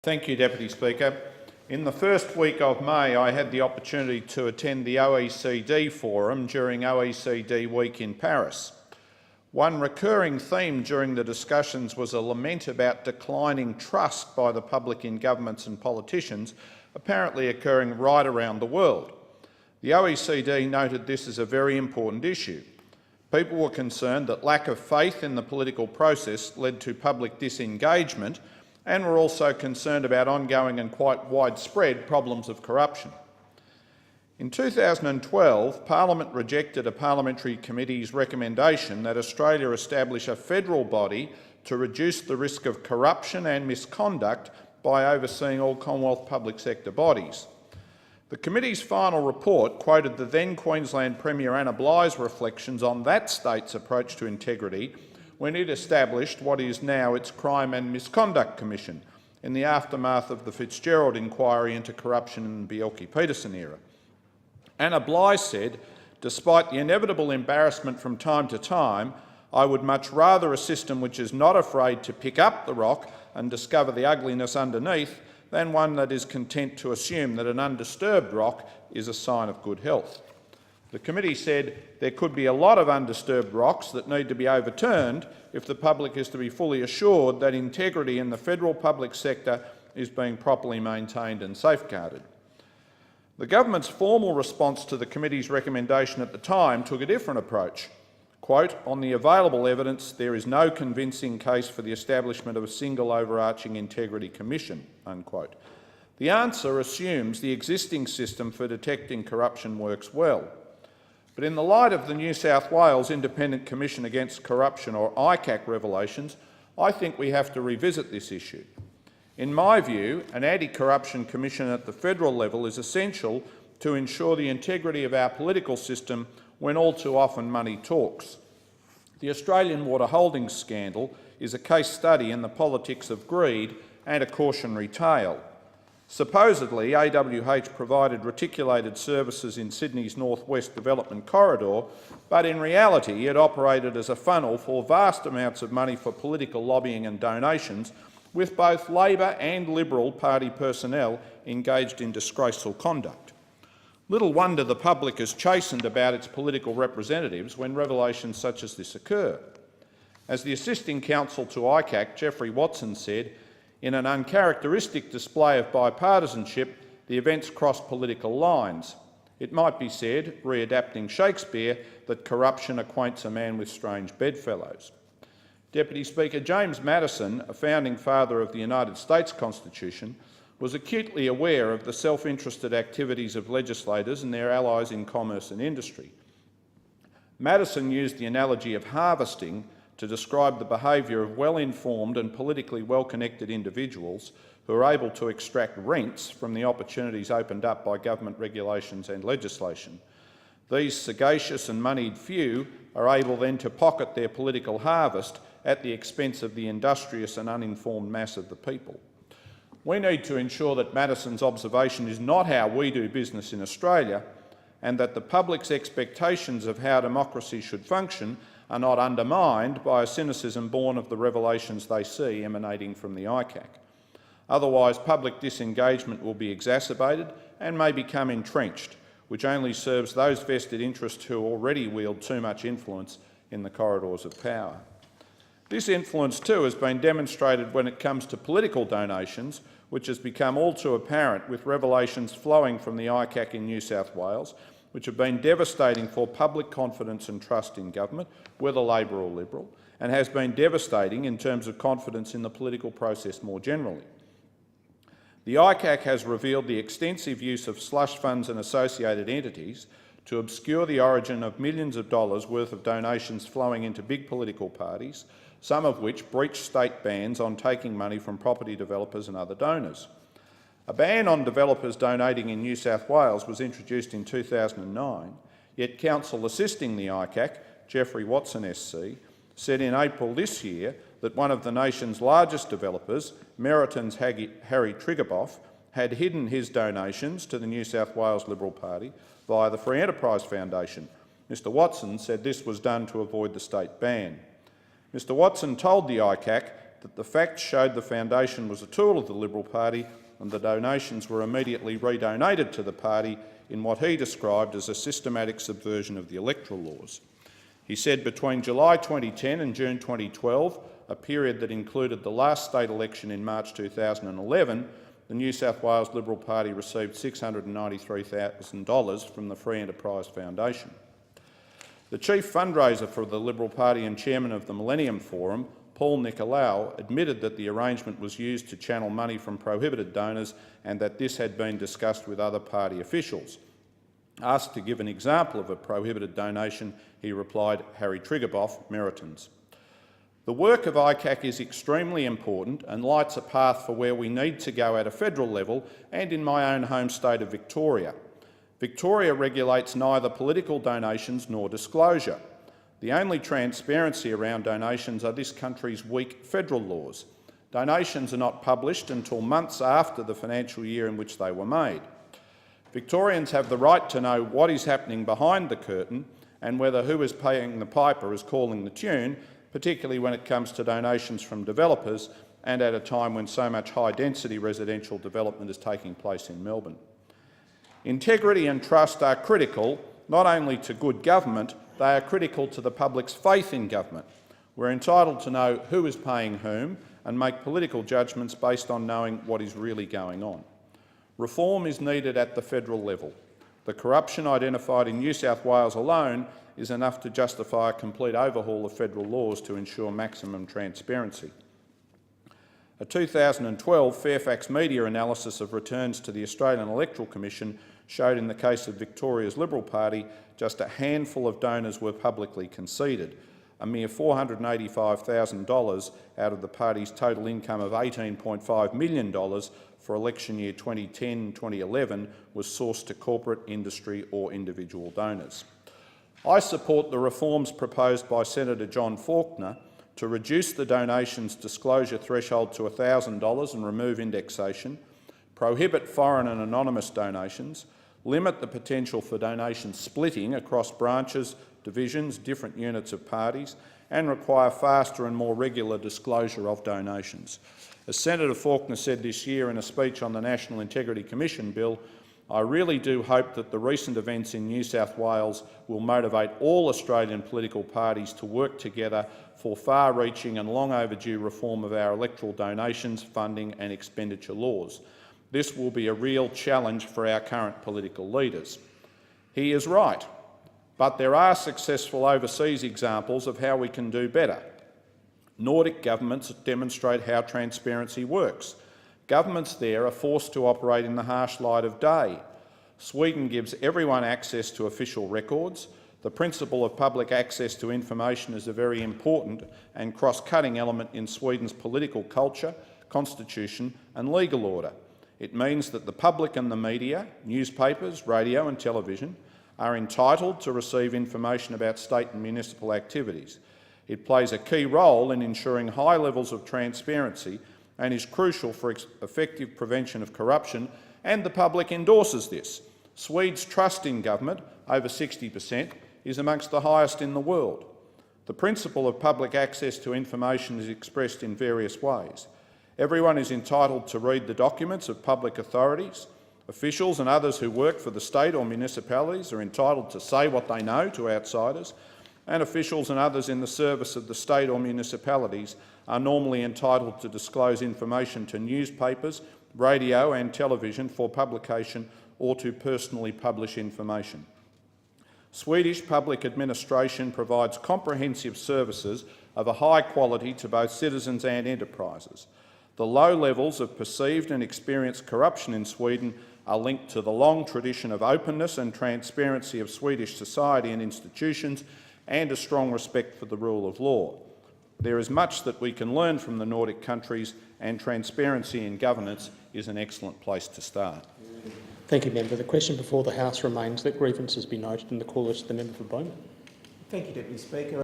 Thank you, Deputy Speaker. In the first week of May, I had the opportunity to attend the OECD Forum during OECD Week in Paris. One recurring theme during the discussions was a lament about declining trust by the public in governments and politicians, apparently occurring right around the world. The OECD noted this as a very important issue. People were concerned that lack of faith in the political process led to public disengagement, and were also concerned about ongoing and quite widespread problems of corruption. In 2012, Parliament rejected a parliamentary committee's recommendation that Australia establish a federal body to reduce the risk of corruption and misconduct by overseeing all Commonwealth public sector bodies. The committee's final report quoted the then Queensland Premier Anna Bligh's reflections on that state's approach to integrity when it established what is now its Crime and Misconduct Commission in the aftermath of the Fitzgerald inquiry into corruption in the Bjelke-Petersen era. Anna Bligh said, "Despite the inevitable embarrassment from time to time, I would much rather a system which is not afraid to pick up the rock and discover the ugliness underneath than one that is content to assume that an undisturbed rock is a sign of good health." The committee said there could be a lot of undisturbed rocks that need to be overturned if the public is to be fully assured that integrity in the federal public sector is being properly maintained and safeguarded. The government's formal response to the committee's recommendation at the time took a different approach. Quote, "On the available evidence, there is no convincing case for the establishment of a single overarching integrity commission," unquote. The answer assumes the existing system for detecting corruption works well. But in the light of the New South Wales Independent Commission Against Corruption, or ICAC, revelations, I think we have to revisit this issue. In my view, an anti-corruption commission at the federal level is essential to ensure the integrity of our political system when all too often money talks. The Australian Water Holdings scandal is a case study in the politics of greed and a cautionary tale. Supposedly, AWH provided reticulated services in Sydney's northwest development corridor, but in reality it operated as a funnel for vast amounts of money for political lobbying and donations, with both Labor and Liberal Party personnel engaged in disgraceful conduct. Little wonder the public is chastened about its political representatives when revelations such as this occur. As the assisting counsel to ICAC, Geoffrey Watson, said, "In an uncharacteristic display of bipartisanship, the events crossed political lines. It might be said, readapting Shakespeare, that corruption acquaints a man with strange bedfellows." Deputy Speaker, James Madison, a founding father of the United States Constitution, was acutely aware of the self-interested activities of legislators and their allies in commerce and industry. Madison used the analogy of harvesting to describe the behaviour of well-informed and politically well-connected individuals who are able to extract rents from the opportunities opened up by government regulations and legislation. These sagacious and moneyed few are able then to pocket their political harvest at the expense of the industrious and uninformed mass of the people. We need to ensure that Madison's observation is not how we do business in Australia, and that the public's expectations of how democracy should function are not undermined by a cynicism born of the revelations they see emanating from the ICAC. Otherwise, public disengagement will be exacerbated and may become entrenched, which only serves those vested interests who already wield too much influence in the corridors of power. This influence too has been demonstrated when it comes to political donations, which has become all too apparent with revelations flowing from the ICAC in New South Wales, which have been devastating for public confidence and trust in government, whether Labor or Liberal, and has been devastating in terms of confidence in the political process more generally. The ICAC has revealed the extensive use of slush funds and associated entities to obscure the origin of millions of dollars worth of donations flowing into big political parties, some of which breach state bans on taking money from property developers and other donors. A ban on developers donating in New South Wales was introduced in 2009, yet counsel assisting the ICAC, Geoffrey Watson SC, said in April this year that one of the nation's largest developers, Meriton's Harry Triguboff, had hidden his donations to the New South Wales Liberal Party via the Free Enterprise Foundation. Mr Watson said this was done to avoid the state ban. Mr Watson told the ICAC that the facts showed the foundation was a tool of the Liberal Party and the donations were immediately redonated to the party in what he described as a systematic subversion of the electoral laws. He said between July 2010 and June 2012, a period that included the last state election in March 2011, the New South Wales Liberal Party received $693,000 from the Free Enterprise Foundation. The chief fundraiser for the Liberal Party and chairman of the Millennium Forum, Paul Nicolau, admitted that the arrangement was used to channel money from prohibited donors and that this had been discussed with other party officials. Asked to give an example of a prohibited donation, he replied, "Harry Triguboff, Meritons." The work of ICAC is extremely important and lights a path for where we need to go at a federal level and in my own home state of Victoria. Victoria regulates neither political donations nor disclosure. The only transparency around donations are this country's weak federal laws. Donations are not published until months after the financial year in which they were made. Victorians have the right to know what is happening behind the curtain and whether who is paying the piper is calling the tune, particularly when it comes to donations from developers and at a time when so much high-density residential development is taking place in Melbourne. Integrity and trust are critical not only to good government, they are critical to the public's faith in government. We're entitled to know who is paying whom and make political judgments based on knowing what is really going on. Reform is needed at the federal level. The corruption identified in New South Wales alone is enough to justify a complete overhaul of federal laws to ensure maximum transparency. A 2012 Fairfax media analysis of returns to the Australian Electoral Commission showed in the case of Victoria's Liberal Party just a handful of donors were publicly conceded, a mere $485,000 out of the party's total income of $18.5 million for election year 2010-2011 was sourced to corporate, industry or individual donors. I support the reforms proposed by Senator John Faulkner to reduce the donations disclosure threshold to $1,000 and remove indexation, prohibit foreign and anonymous donations, limit the potential for donation splitting across branches, divisions, different units of parties, and require faster and more regular disclosure of donations. As Senator Faulkner said this year in a speech on the National Integrity Commission bill, I really do hope that the recent events in New South Wales will motivate all Australian political parties to work together for far-reaching and long overdue reform of our electoral donations, funding and expenditure laws. This will be a real challenge for our current political leaders. He is right, but there are successful overseas examples of how we can do better. Nordic governments demonstrate how transparency works. Governments there are forced to operate in the harsh light of day. Sweden gives everyone access to official records. The principle of public access to information is a very important and cross-cutting element in Sweden's political culture, constitution and legal order. It means that the public and the media, newspapers, radio and television, are entitled to receive information about state and municipal activities. It plays a key role in ensuring high levels of transparency and is crucial for effective prevention of corruption, and the public endorses this. Swedes' trust in government, over 60%, is amongst the highest in the world. The principle of public access to information is expressed in various ways. Everyone is entitled to read the documents of public authorities. Officials and others who work for the state or municipalities are entitled to say what they know to outsiders, and officials and others in the service of the state or municipalities are normally entitled to disclose information to newspapers, radio and television for publication or to personally publish information. Swedish public administration provides comprehensive services of a high quality to both citizens and enterprises. The low levels of perceived and experienced corruption in Sweden are linked to the long tradition of openness and transparency of Swedish society and institutions and a strong respect for the rule of law. There is much that we can learn from the Nordic countries, and transparency in governance is an excellent place to start. Thank you, Member. The question before the House remains that grievances be noted in the call list of the member for Beaumont. Thank you, Deputy Speaker.